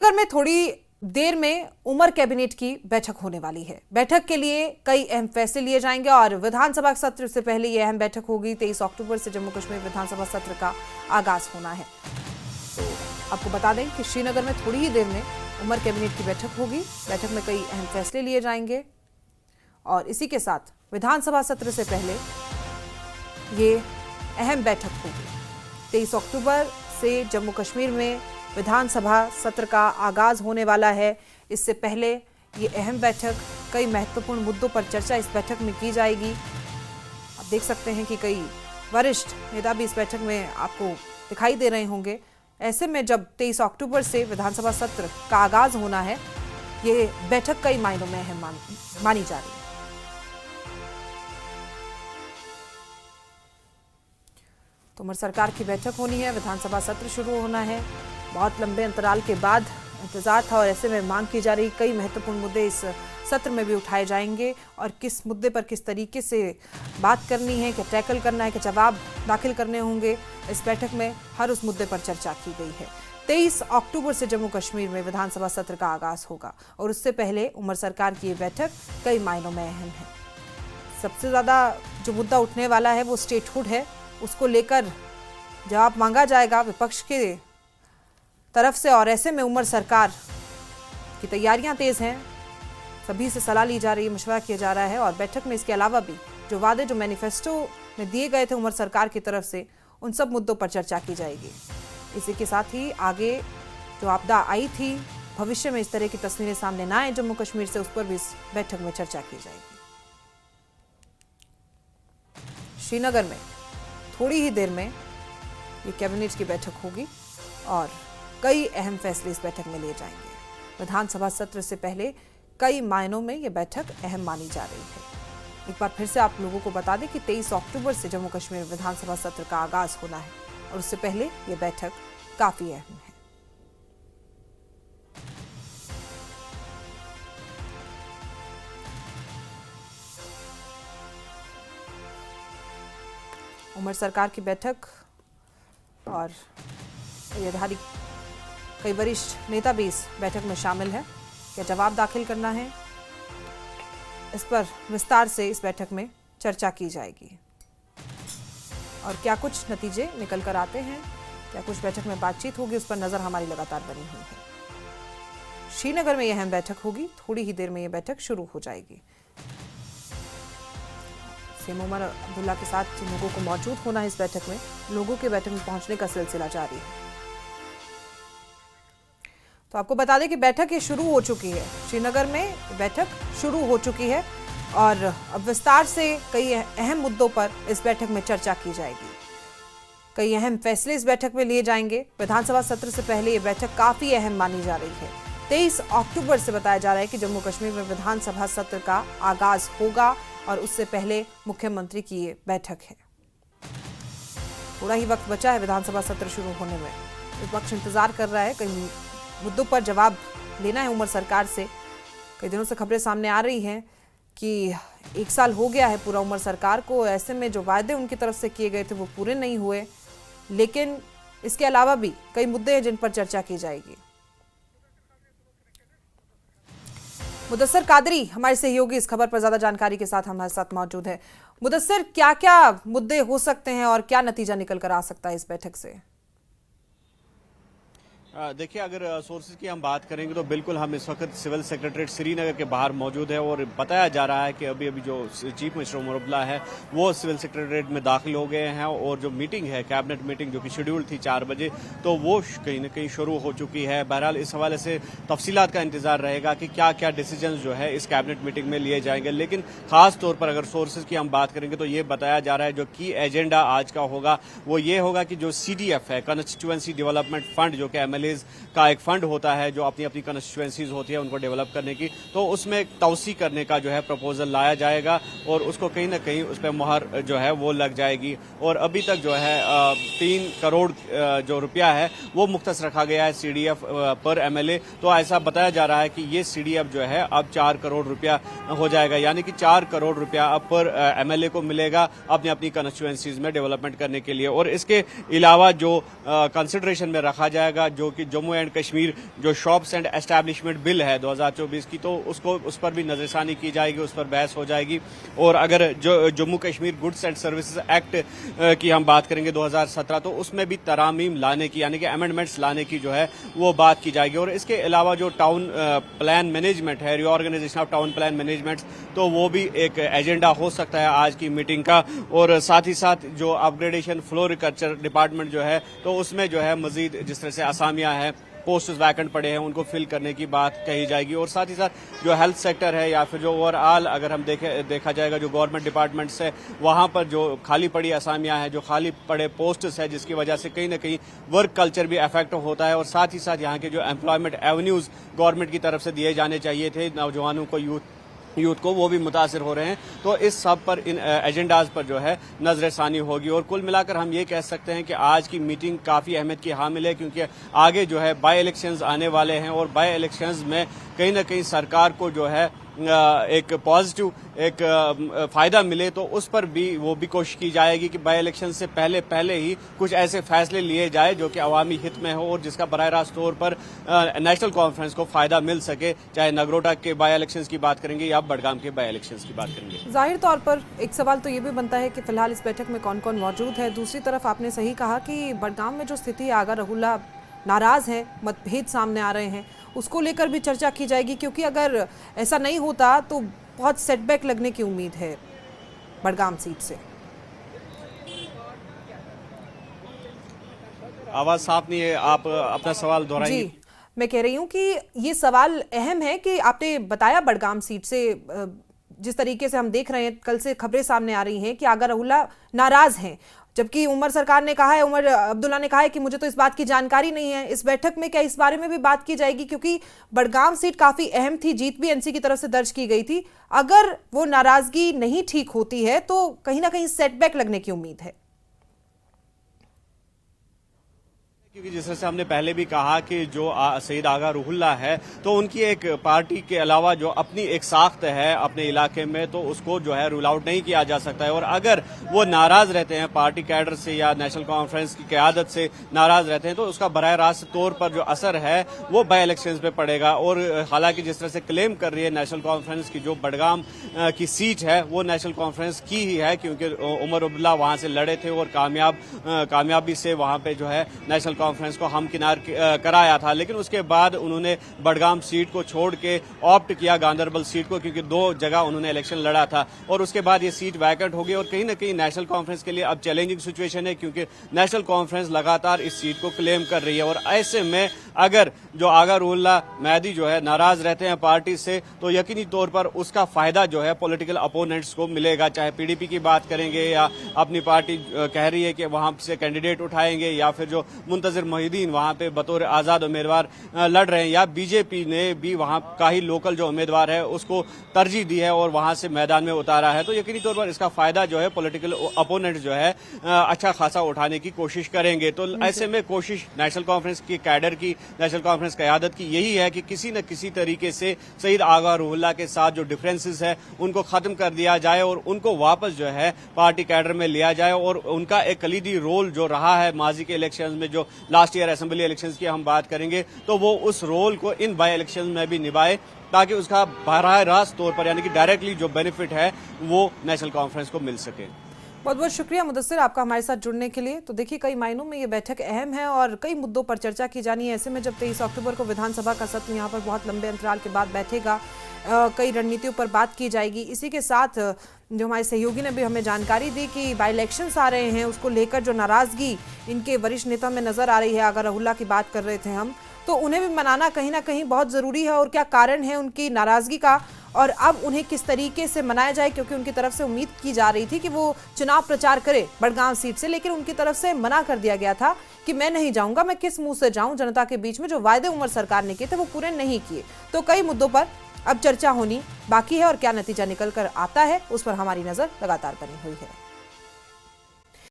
नगर में थोड़ी देर में उमर कैबिनेट की बैठक होने वाली है। बैठक के लिए कई अहम फैसले लिए जाएंगे और विधानसभा सत्र से पहले यह अहम बैठक होगी। 23 अक्टूबर से जम्मू कश्मीर विधानसभा सत्र का आगाज होना है। तो आपको बता दें कि श्रीनगर में थोड़ी ही देर में उमर कैबिनेट की बैठक होगी। बैठक में कई अहम फैसले लिए जाएंगे और इसी के साथ विधानसभा सत्र से पहले ये अहम बैठक होगी। 23 अक्टूबर से जम्मू कश्मीर में विधानसभा सत्र का आगाज होने वाला है। इससे पहले ये अहम बैठक, कई महत्वपूर्ण मुद्दों पर चर्चा इस बैठक में की जाएगी। आप देख सकते हैं कि कई वरिष्ठ नेता भी इस बैठक में आपको दिखाई दे रहे होंगे। ऐसे में जब 23 अक्टूबर से विधानसभा सत्र का आगाज होना है, ये बैठक कई मायनों में अहम मानी जा रही है। तो उमर सरकार की बैठक होनी है, विधानसभा सत्र शुरू होना है। बहुत लंबे अंतराल के बाद इंतजार था और ऐसे में मांग की जा रही कई महत्वपूर्ण मुद्दे इस सत्र में भी उठाए जाएंगे और किस मुद्दे पर किस तरीके से बात करनी है, क्या टैकल करना है, क्या जवाब दाखिल करने होंगे। इस बैठक में हर उस मुद्दे पर चर्चा की गई है। 23 अक्टूबर से जम्मू कश्मीर में विधानसभा सत्र का आगाज होगा और उससे पहले उमर सरकार की ये बैठक कई मायनों में अहम है। सबसे ज्यादा जो मुद्दा उठने वाला है वो स्टेटहुड है। उसको लेकर जवाब मांगा जाएगा विपक्ष के तरफ से और ऐसे में उमर सरकार की तैयारियां तेज हैं। सभी से सलाह ली जा रही है, मशवरा किया जा रहा है और बैठक में इसके अलावा भी जो वादे जो मैनिफेस्टो में दिए गए थे उमर सरकार की तरफ से, उन सब मुद्दों पर चर्चा की जाएगी। इसी के साथ ही आगे जो आपदा आई थी, भविष्य में इस तरह की तस्वीरें सामने ना आए जम्मू कश्मीर से, उस पर भी इस बैठक में चर्चा की जाएगी। श्रीनगर में थोड़ी ही देर में ये कैबिनेट की बैठक होगी और कई अहम फैसले इस बैठक में लिए जाएंगे। विधानसभा सत्र से पहले कई मायनों में यह बैठक अहम मानी जा रही है। एक बार फिर से आप लोगों को बता दें कि 23 अक्टूबर से जम्मू कश्मीर विधानसभा सत्र का आगाज होना है और उससे पहले यह बैठक काफी अहम है। उमर सरकार की बैठक और ये कई वरिष्ठ नेता भी इस बैठक में शामिल है। क्या जवाब दाखिल करना है, इस पर विस्तार से इस बैठक में चर्चा की जाएगी और क्या कुछ नतीजे निकल कर आते हैं, क्या कुछ बैठक में बातचीत होगी, उस पर नजर हमारी लगातार बनी हुई है। श्रीनगर में यह अहम बैठक होगी, थोड़ी ही देर में यह बैठक शुरू हो जाएगी। सीएम उमर अब्दुल्ला के साथ लोगों को मौजूद होना है इस बैठक में। लोगों के बैठक में पहुंचने का सिलसिला जारी है। तो आपको बता दें कि बैठक ये शुरू हो चुकी है। श्रीनगर में बैठक शुरू हो चुकी है और अब विस्तार से कई अहम मुद्दों पर इस बैठक में चर्चा की जाएगी। कई अहम फैसले इस बैठक में लिए जाएंगे। विधानसभा सत्र से पहले ये बैठक काफी अहम मानी जा रही है। 23 अक्टूबर से बताया जा रहा है कि जम्मू कश्मीर में विधानसभा सत्र का आगाज होगा और उससे पहले मुख्यमंत्री की ये बैठक है। थोड़ा ही वक्त बचा है विधानसभा सत्र शुरू होने में। विपक्ष इंतजार कर रहा है, कई मुद्दों पर जवाब लेना है उमर सरकार से। कई दिनों से खबरें सामने आ रही हैं कि 1 साल हो गया है पूरा उमर सरकार को। ऐसे में जो वायदे उनकी तरफ से किए गए थे वो पूरे नहीं हुए, लेकिन इसके अलावा भी कई मुद्दे हैं जिन पर चर्चा की जाएगी। मुदस्सर कादरी हमारे सहयोगी इस खबर पर ज्यादा जानकारी के साथ हमारे साथ मौजूद है। मुदस्सर, क्या क्या मुद्दे हो सकते हैं और क्या नतीजा निकल कर आ सकता है इस बैठक से? देखिए, अगर सोर्सेज की हम बात करेंगे तो बिल्कुल हम इस वक्त सिविल सेक्रेटरीट श्रीनगर के बाहर मौजूद है और बताया जा रहा है कि अभी अभी जो चीफ मिनिस्टर उमर अब्दुल्ला है वो सिविल सेक्रेटरीट में दाखिल हो गए हैं और जो मीटिंग है, कैबिनेट मीटिंग जो कि शेड्यूल थी 4 बजे, तो वो कहीं ना कहीं शुरू हो चुकी है। बहरहाल इस हवाले से तफसीलात का इंतजार रहेगा कि क्या क्या डिसीजन जो है इस कैबिनेट मीटिंग में लिए जाएंगे। लेकिन खास तौर पर अगर सोर्सेज की हम बात करेंगे तो ये बताया जा रहा है जो की एजेंडा आज का होगा वो ये होगा कि जो CDF है, कंस्टिट्यूएंसी डेवलपमेंट फंड, जो कि MLAs का एक फंड होता है जो अपनी अपनी कंस्टिट्यूएंसीज होती है उनको डेवलप करने की, तो उसमें तौसी करने का जो है प्रपोजल लाया जाएगा और उसको कहीं ना कहीं उस पर मुहर जो है वो लग जाएगी। और अभी तक जो है 3 करोड़ जो रुपया है वो मुख्तस रखा गया है CDF पर MLA। तो ऐसा बताया जा रहा है कि ये CDF जो है अब 4 करोड़ रुपया हो जाएगा, यानी कि 4 करोड़ रुपया अब पर MLA को मिलेगा अपनी अपनी कंस्टिट्यूएंसीज में डेवलपमेंट करने के लिए। और इसके अलावा जो कंसिडरेशन में रखा जाएगा, जो कि जम्मू एंड कश्मीर जो शॉप्स एंड एस्टैब्लिशमेंट बिल है 2024 की, तो उस पर भी नजरसानी की जाएगी, उस पर बहस हो जाएगी। और अगर जो Jammu Kashmir goods and services act की हम बात करेंगे 2017, तो उसमें भी तरामीम लाने की यानी कि अमेंडमेंट्स लाने की जो है वो बात की जाएगी। और इसके अलावा जो टाउन प्लान मैनेजमेंट है, reorganisation of town plan management, तो वो भी एक एजेंडा हो सकता है आज की मीटिंग का। और साथ ही साथ जो अपग्रेडेशन फ्लोरिकल्चर डिपार्टमेंट जो है, तो उसमें जो है मजीद जिस तरह से असामियां हैं, पोस्ट वैकेंट पड़े हैं, उनको फिल करने की बात कही जाएगी। और साथ ही साथ जो हेल्थ सेक्टर है या फिर जो ओवरऑल अगर हम देखा जाएगा जो गवर्नमेंट डिपार्टमेंट्स है, वहां पर जो खाली पड़ी असामियां हैं, जो खाली पड़े पोस्ट्स है, जिसकी वजह से कहीं ना कहीं वर्क कल्चर भी अफेक्ट होता है। और साथ ही साथ यहाँ के जो एम्प्लॉयमेंट एवेन्यूज गवर्नमेंट की तरफ से दिए जाने चाहिए थे नौजवानों को, यूथ को, वो भी मुतासिर हो रहे हैं। तो इस सब पर, इन एजेंडाज पर जो है नजरसानी होगी। और कुल मिलाकर हम ये कह सकते हैं कि आज की मीटिंग काफ़ी अहमियत की हामिल है, क्योंकि आगे जो है बाई इलेक्शंस आने वाले हैं और बाई इलेक्शंस में कहीं ना कहीं सरकार को जो है एक पॉजिटिव एक फायदा मिले, तो उस पर भी वो भी कोशिश की जाएगी कि बाई इलेक्शन से पहले ही कुछ ऐसे फैसले लिए जाए जो कि अवामी हित में हो और जिसका बराह रास्त तौर पर नेशनल कॉन्फ्रेंस को फायदा मिल सके। चाहे नगरोटा के बाई इलेक्शंस की बात करेंगे या बडगाम के बाई इलेक्शंस की बात करेंगे। जाहिर तौर पर एक सवाल तो ये भी बनता है कि फिलहाल इस बैठक में कौन कौन मौजूद है। दूसरी तरफ आपने सही कहा कि बडगाम में जो स्थिति है, आगा रहुल्ला नाराज हैं, मतभेद सामने आ रहे हैं, उसको लेकर भी चर्चा की जाएगी, क्योंकि अगर ऐसा नहीं होता तो बहुत सेटबैक लगने की उम्मीद है बडगाम सीट से। आवाज साफ नहीं है, आप अपना सवाल दोहराइए। जी, मैं कह रही हूँ कि ये सवाल अहम है कि आपने बताया बडगाम सीट से जिस तरीके से हम देख रहे हैं, कल से खबरें सामने आ रही हैं कि आगा रहुल्ला नाराज हैं, जबकि उमर सरकार ने कहा है, उमर अब्दुल्ला ने कहा है कि मुझे तो इस बात की जानकारी नहीं है। इस बैठक में क्या इस बारे में भी बात की जाएगी, क्योंकि बडगाम सीट काफी अहम थी, जीत भी एनसी की तरफ से दर्ज की गई थी। अगर वो नाराजगी नहीं ठीक होती है तो कहीं ना कहीं सेटबैक लगने की उम्मीद है। क्योंकि जिस तरह से हमने पहले भी कहा कि जो सईद आगा रुहुल्ला है, तो उनकी एक पार्टी के अलावा जो अपनी एक साख्त है अपने इलाके में, तो उसको जो है रूल आउट नहीं किया जा सकता है। और अगर वो नाराज रहते हैं पार्टी कैडर से या नेशनल कॉन्फ्रेंस की क़यादत से नाराज रहते हैं, तो उसका बराह रास्त तौर पर जो असर है वो बाई इलेक्शन पे पड़ेगा। और हालांकि जिस तरह से क्लेम कर रही है नेशनल कॉन्फ्रेंस की जो बडगाम की सीट है वो नेशनल कॉन्फ्रेंस की ही है, क्योंकि उमर अब्दुल्ला वहां से लड़े थे और कामयाबी से वहां पे जो है नेशनल कॉन्फ्रेंस को हमकिनार कराया था। लेकिन उसके बाद उन्होंने बडगाम सीट को छोड़ के ऑप्ट किया गांधरबल सीट को, क्योंकि 2 जगह उन्होंने इलेक्शन लड़ा था और उसके बाद ये सीट वैकेंट हो गई। और कहीं ना कहीं नेशनल कॉन्फ्रेंस के लिए अब चैलेंजिंग सिचुएशन है, क्योंकि नेशनल कॉन्फ्रेंस लगातार इस सीट को क्लेम कर रही है। और ऐसे में अगर जो आगा रुहुल्ला महदी जो है नाराज रहते हैं पार्टी से, तो यकीनी तौर पर उसका फायदा जो है पॉलिटिकल अपोनेंट्स को मिलेगा। चाहे पीडीपी की बात करेंगे या अपनी पार्टी कह रही है कि वहां से कैंडिडेट उठाएंगे, या फिर जो मुंतजिर मोहिदीन वहां पे बतौर आजाद उम्मीदवार लड़ रहे हैं, या बीजेपी ने भी वहां का ही लोकल जो उम्मीदवार है उसको तरजीह दी है और वहां से मैदान में उतारा है। तो यकीनी तौर पर इसका फायदा जो है पॉलिटिकल अपोनेंट जो है अच्छा खासा उठाने की कोशिश करेंगे। तो ऐसे में कोशिश नेशनल कॉन्फ्रेंस की कैडर की, नेशनल कॉन्फ्रेंस क़यादत की यही है कि किसी न किसी तरीके से सईद आगा रुहुल्ला के साथ जो डिफरेंसेस है उनको खत्म कर दिया जाए और उनको वापस जो है पार्टी कैडर में लिया जाए। और उनका एक कलीदी रोल जो रहा है माजी के इलेक्शन में, जो लास्ट ईयर असेंबली इलेक्शंस की हम बात करेंगे, तो वो उस रोल को इन बाई इलेक्शन में भी निभाए, ताकि उसका बराह रास्त तौर पर यानी कि डायरेक्टली जो बेनिफिट है वो नेशनल कॉन्फ्रेंस को मिल सके। बहुत बहुत शुक्रिया मुदस्सिर आपका हमारे साथ जुड़ने के लिए। तो देखिए, कई मायनों में ये बैठक अहम है और कई मुद्दों पर चर्चा की जानी है। ऐसे में जब 23 अक्टूबर को विधानसभा का सत्र यहाँ पर बहुत लंबे अंतराल के बाद बैठेगा, कई रणनीतियों पर बात की जाएगी। इसी के साथ जो हमारे सहयोगी ने भी हमें जानकारी दी कि बाई इलेक्शंस आ रहे हैं, उसको लेकर जो नाराजगी इनके वरिष्ठ नेता में नजर आ रही है, आगा रहुल्ला की बात कर रहे थे हम, तो उन्हें भी मनाना कहीं ना कहीं बहुत ज़रूरी है। और क्या कारण है उनकी नाराज़गी का, और अब उन्हें किस तरीके से मनाया जाए, क्योंकि उनकी तरफ से उम्मीद की जा रही थी कि वो चुनाव प्रचार करे बडगाम सीट से, लेकिन उनकी तरफ से मना कर दिया गया था कि मैं नहीं जाऊंगा, मैं किस मुंह से जाऊं जनता के बीच में, जो वायदे उमर सरकार ने किए थे वो पूरे नहीं किए। तो कई मुद्दों पर अब चर्चा होनी बाकी है और क्या नतीजा निकल कर आता है उस पर हमारी नजर लगातार बनी हुई है।